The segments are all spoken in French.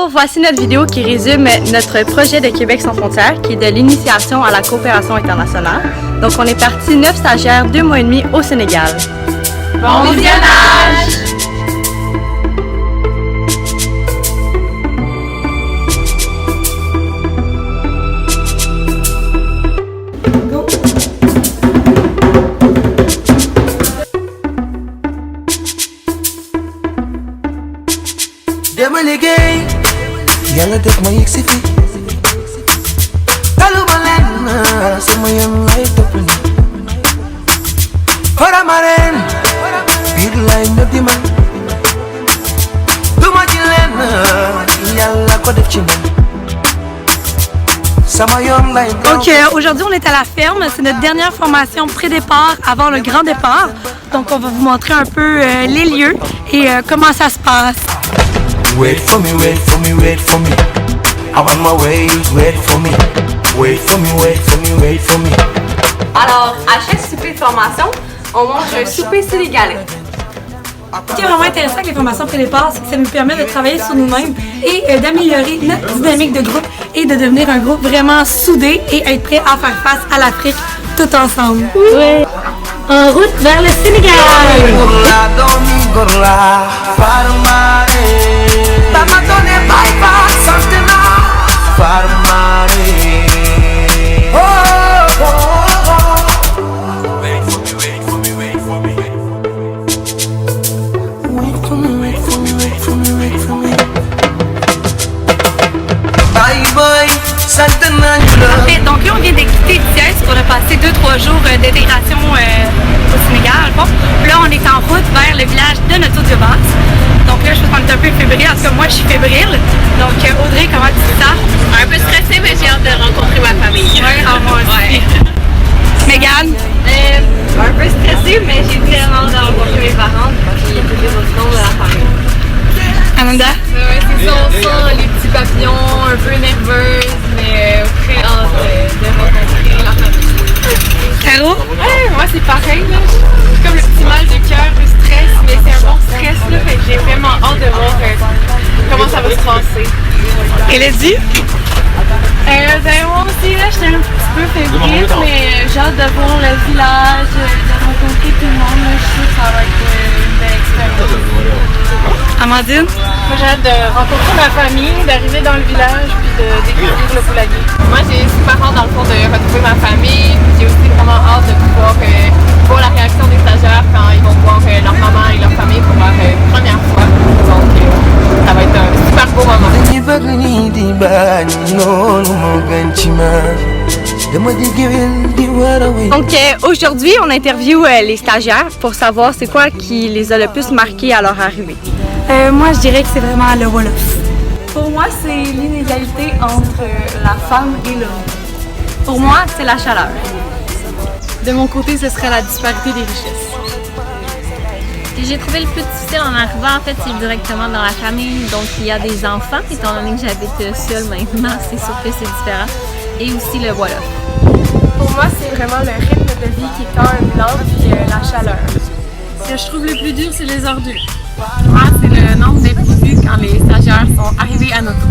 Bonjour, voici notre vidéo qui résume notre projet de Québec sans frontières, qui est de l'initiation à la coopération internationale. Donc on est parti 9 stagiaires, 2 mois et demi au Sénégal. Bon visionnage! dama liggéey yàlla def ma yegg si fi taluma leen sama yoon lay topp ni farama ren biir lay ñëw di man duma ci leen yàlla ko def ci man sama yoon lay. Donc aujourd'hui on est à la ferme, c'est notre dernière formation pré-départ avant le grand départ. Donc on va vous montrer un peu les lieux et comment ça se passe. Wait for me, wait for me, wait for me. I'm on my way, wait for me. Wait for me, wait for me, wait for me. Alors, à chaque souper de formation, on mange un souper sénégalais. Ce qui est vraiment intéressant avec les formations pré-départ, c'est que ça nous permet de travailler sur nous-mêmes et d'améliorer notre dynamique de groupe et de devenir un groupe vraiment soudé et être prêt à faire face à l'Afrique tout ensemble. Oui. En route vers le Sénégal! Parfait, donc là on vient de quitter Thiès pour passer 2-3 jours d'intégration au Sénégal. Bon, là on est en route vers le village de notre base. Donc là je pense qu'on est un peu fébrile, en tout cas moi je suis fébrile. Donc Audrey, comment tu te sens? Un peu stressée, mais j'ai hâte de rencontrer ma famille. Oui, moi aussi. Mégane? Un peu stressée, mais j'ai tellement hâte de rencontrer mes parents parce qu'il y a tous les autres membres de la famille. Amanda? Ouais, c'est ça, on sent les petits papillons, un peu nerveuse, mais très hâte de rencontrer la famille. Caro? Moi c'est pareil, là. J'ai comme le petit mal de cœur, le stress, mais c'est un bon stress, là, fait que j'ai vraiment hâte de voir comment ça va se passer. Et Lady? Moi aussi, là, j'étais un petit peu fébrile, mais j'ai hâte de voir le village, de rencontrer tout le monde, là. Je suis sûre que ça va être une belle expérience. Amandine? Moi j'ai hâte de rencontrer ma famille, d'arriver dans le village puis de découvrir le poulailler. Moi j'ai super hâte dans le fond de retrouver ma famille, puis j'ai aussi vraiment hâte de pouvoir voir la réaction des stagiaires quand ils vont voir leur maman et leur famille pour leur première fois. Donc ça va être un super beau moment. Donc aujourd'hui on interviewe les stagiaires pour savoir c'est quoi qui les a le plus marqués à leur arrivée. Moi je dirais que c'est vraiment le Wolof. Pour moi, c'est l'inégalité entre la femme et l'homme. Pour moi, c'est la chaleur. De mon côté, ce serait la disparité des richesses. J'ai trouvé le plus difficile en arrivant, en fait, c'est directement dans la famille. Donc, il y a des enfants, étant donné que j'habite seule maintenant, c'est sûr que c'est différent. Et aussi le Wolof. Pour moi, c'est vraiment le rythme de vie qui est quand même lent, puis la chaleur. Ce que je trouve le plus dur, c'est les ordures. Moi, c'est le nombre d'imprévus quand les stagiaires sont arrivés à notre tour.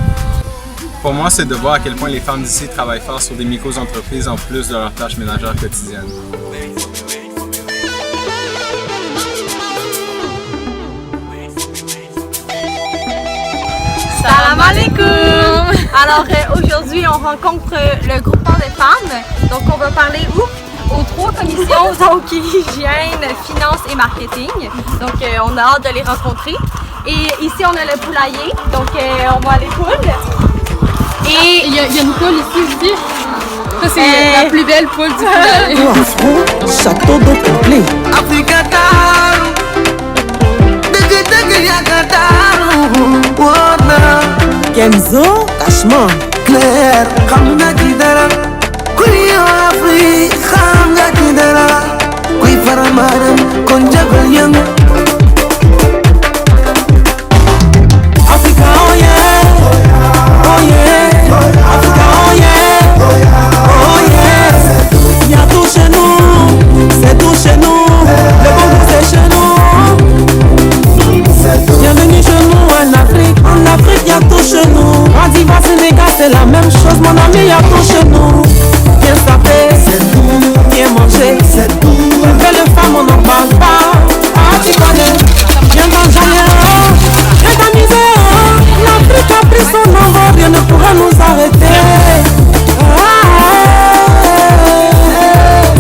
Pour moi, c'est de voir à quel point les femmes d'ici travaillent fort sur des micro-entreprises en plus de leurs tâches ménagères quotidiennes. Salam alaikum! Alors aujourd'hui, on rencontre le groupement des femmes. Donc on va parler aux 3 commissions, donc hygiène, finance et marketing. Donc on a hâte de les rencontrer. Et ici on a le poulailler, donc on voit les poules. Et il y a une poule ici aussi. Ça c'est la plus belle poule du poulailler. Château d'eau complet. Africa Kenzo, Cashman, Claire, Kamuna Kidara, Kuyo Afri, Khamga Kidara, Kui Paramaram, Konjagal Young. Africa, oh yeah, oh yeah, Africa, oh yeah, oh yeah. Y'a tout chez nous, c'est tout chez nous, le bon c'est chez nous. Bienvenue chez nous en Afrique, y'a tout. tout chez nous. On dit va Sénégal, c'est la même chose, mon ami, y'a tout chez nous. Bien sapé, c'est tout. Bien manger, c'est tout. Belle femme, on n'en parle pas. Ah, tu connais. Viens manger, viens t'amuser. L'Afrique a pris son envol, rien ne pourra nous arrêter.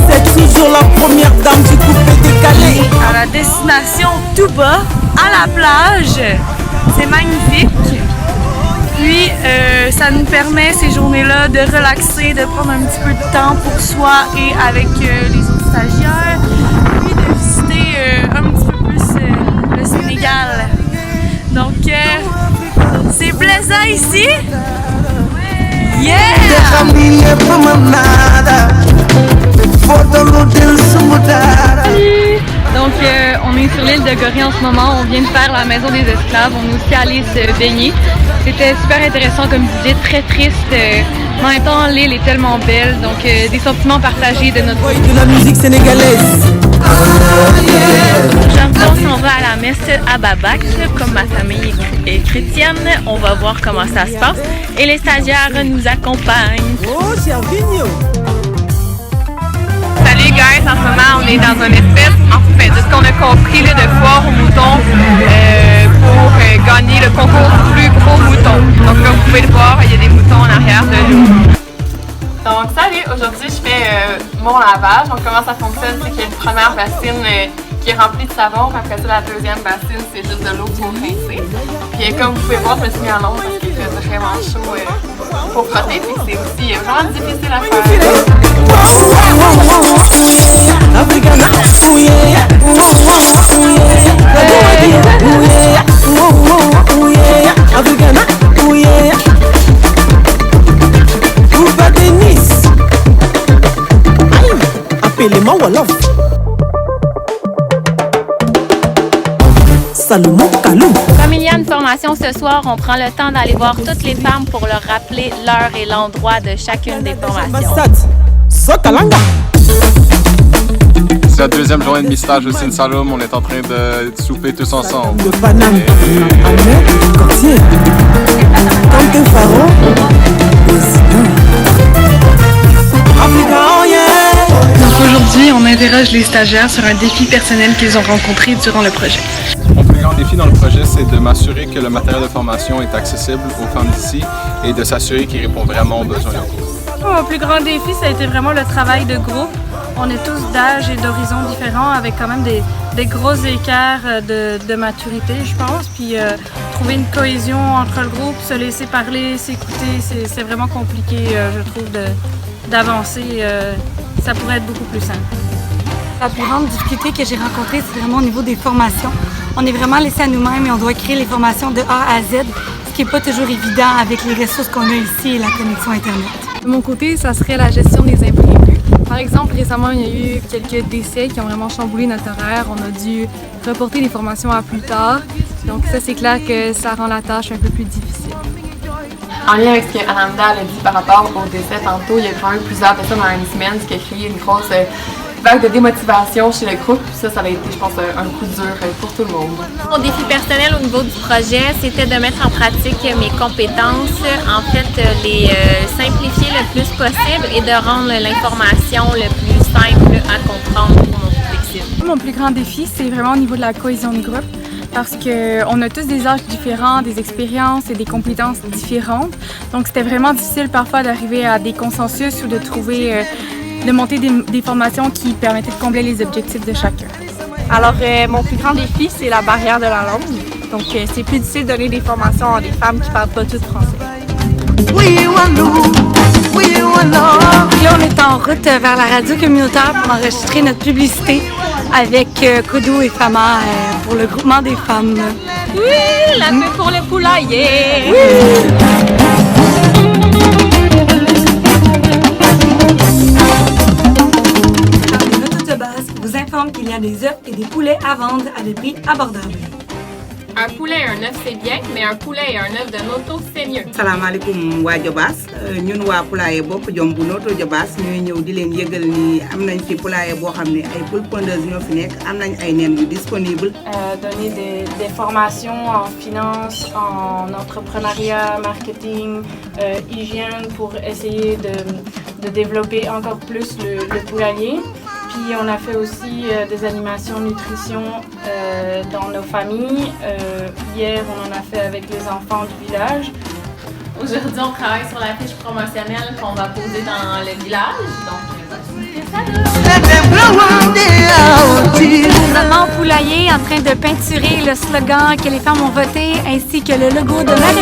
C'est toujours la première dame du coupé décalé. À la destination tout bas, à la plage. C'est magnifique. Puis, ça nous permet ces journées-là de relaxer, de prendre un petit peu de temps pour soi et avec les autres stagiaires. Puis de visiter un petit peu plus le Sénégal. Donc, c'est plaisant ici. Yeah! Donc, on est sur l'île de Gorée en ce moment. On vient de faire la maison des esclaves. On est aussi allé se baigner. C'était super intéressant comme visite, très triste. Mais en même temps, l'île est tellement belle. Donc, des sentiments partagés de notre Oui, de la musique sénégalaise. Aujourd'hui, on va à la messe à Babac. Comme ma famille est chrétienne, on va voir comment ça se passe. Et les stagiaires nous accompagnent. Oh, Gervinho. Salut guys, en ce moment on est dans une espèce, en fait, de ce qu'on a compris là, de foire aux moutons pour gagner le concours du plus gros mouton. Donc comme vous pouvez le voir, il y a des moutons en arrière de nous. Donc salut, aujourd'hui je fais mon lavage. Donc comment ça fonctionne, c'est qu'il y a une première bassine qui est remplie de savon, puis après ça la deuxième bassine c'est juste de l'eau pour rincer. Puis comme vous pouvez voir, je me suis mis en l'ombre parce qu'il fait vraiment chaud pour frotter, puis c'est aussi vraiment difficile à faire. Africana, oh yeah, oh yeah, Africana, oh yeah. Coupa Denis, appelez-moi Wolof. Salomon Kalou. Comme il y a une formation ce soir, on prend le temps d'aller voir toutes les femmes pour leur rappeler l'heure et l'endroit de chacune des formations. Sokalanga. C'est la deuxième journée de mi-stage au Sin Saloum. On est en train de souper tous ensemble. Le Paname, Ahmed, Cortier, Tante Faro, Africa, oh yeah. Donc aujourd'hui, on interroge les stagiaires sur un défi personnel qu'ils ont rencontré durant le projet. Mon plus grand défi dans le projet, c'est de m'assurer que le matériel de formation est accessible aux femmes d'ici et de s'assurer qu'il répond vraiment aux besoins locaux. Mon plus grand défi, ça a été vraiment le travail de groupe. On est tous d'âge et d'horizons différents avec quand même des gros écarts de maturité, je pense. Puis trouver une cohésion entre le groupe, se laisser parler, s'écouter, c'est vraiment compliqué, je trouve, d'avancer. Ça pourrait être beaucoup plus simple. La plus grande difficulté que j'ai rencontrée, c'est vraiment au niveau des formations. On est vraiment laissé à nous-mêmes et on doit créer les formations de A à Z, ce qui n'est pas toujours évident avec les ressources qu'on a ici et la connexion Internet. De mon côté, ça serait la gestion des imprévus. Par exemple, récemment, il y a eu quelques décès qui ont vraiment chamboulé notre horaire. On a dû reporter les formations à plus tard. Donc ça, c'est clair que ça rend la tâche un peu plus difficile. En lien avec ce qu'Ananda a dit par rapport au décès tantôt, il y a quand même plusieurs personnes dans une semaine, ce qui a créé une grosse vague de démotivation chez le groupe. Ça a été, je pense, un coup dur pour tout le monde. Mon défi personnel au niveau du projet, c'était de mettre en pratique mes compétences, en fait, les simplifier le plus possible et de rendre l'information le plus simple à comprendre pour mon public cible. Mon plus grand défi, c'est vraiment au niveau de la cohésion de groupe. Parce qu'on a tous des âges différents, des expériences et des compétences différentes. Donc c'était vraiment difficile parfois d'arriver à des consensus ou de trouver, de monter des formations qui permettaient de combler les objectifs de chacun. Alors, mon plus grand défi, c'est la barrière de la langue. Donc, c'est plus difficile de donner des formations à des femmes qui ne parlent pas toutes français. Là, on est en route vers la radio communautaire pour enregistrer notre publicité avec Kodo et Fama pour le groupement des femmes. Oui, la queue pour le poulailler! Les autobus vous informent qu'il y a des œufs et des poulets à vendre à des prix abordables. Un poulet et un œuf c'est bien, mais un poulet et un œuf de Noto c'est mieux. Salaamaaleykum waa Jobaas ñun waa poulailler bopp jom bu Noto Jobaas ñooy ñëw di leen yëgal ni am nañ fi poulailler boo xam ne ay poules pondeuses ñoo fi nekk am nañ ay nen yu disponible. Donner des formations en finance, en entrepreneuriat, marketing, hygiène pour essayer de développer encore plus le poulailler. Puis on a fait aussi des animations nutrition dans nos familles. Hier, on en a fait avec les enfants du village. Aujourd'hui, on travaille sur la fiche promotionnelle qu'on va poser dans le village. Maman au poulailler en train de peinturer le slogan que les femmes ont voté ainsi que le logo de la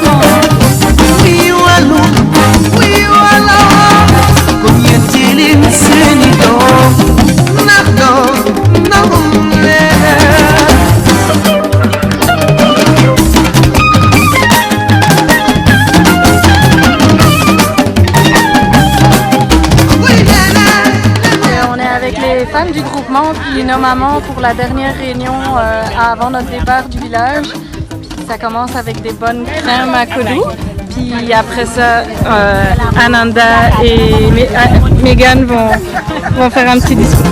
On est avec les femmes du groupement puis nos mamans pour la dernière réunion avant notre départ du village. Puis ça commence avec des bonnes crèmes à Kodou. Puis après ça, Ananda et Megan vont faire un petit discours.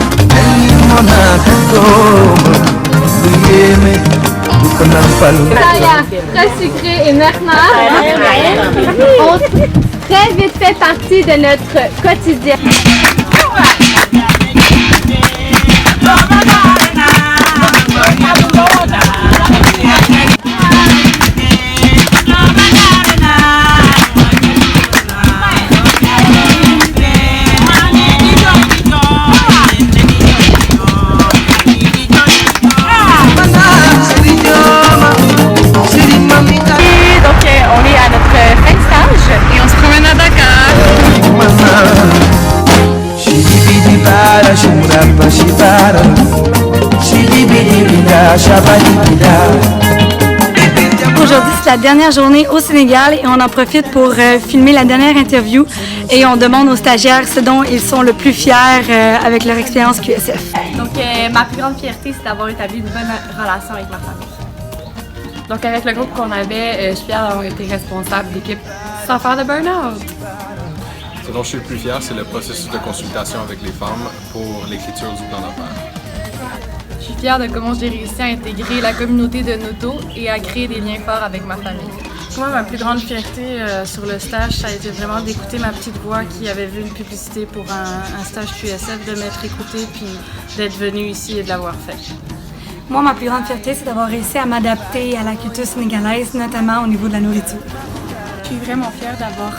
Très sucré et Merna ont très vite fait partie de notre quotidien. Aujourd'hui, c'est la dernière journée au Sénégal et on en profite pour filmer la dernière interview et on demande aux stagiaires ce dont ils sont le plus fiers avec leur expérience QSF. Donc, ma plus grande fierté, c'est d'avoir établi une bonne relation avec ma famille. Donc avec le groupe qu'on avait, je suis fière d'avoir été responsable d'équipe sans faire de burn-out. Ce dont je suis le plus fier, c'est le processus de consultation avec les femmes pour l'écriture du plan d'affaires. Je suis fière de comment j'ai réussi à intégrer la communauté de Noto et à créer des liens forts avec ma famille. Moi, ma plus grande fierté sur le stage, ça a été vraiment d'écouter ma petite voix qui avait vu une publicité pour un stage QSF, de m'être écoutée puis d'être venue ici et de l'avoir fait. Moi, ma plus grande fierté, c'est d'avoir réussi à m'adapter à la culture sénégalaise, notamment au niveau de la nourriture. Je suis vraiment fière d'avoir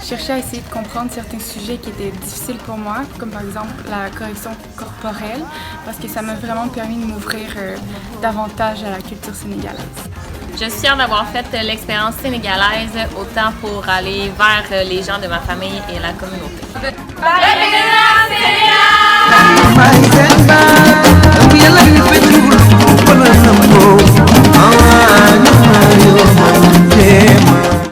cherché à essayer de comprendre certains sujets qui étaient difficiles pour moi, comme par exemple la correction corporelle, parce que ça m'a vraiment permis de m'ouvrir davantage à la culture sénégalaise. Je suis fière d'avoir fait l'expérience sénégalaise autant pour aller vers les gens de ma famille et la communauté. Bye.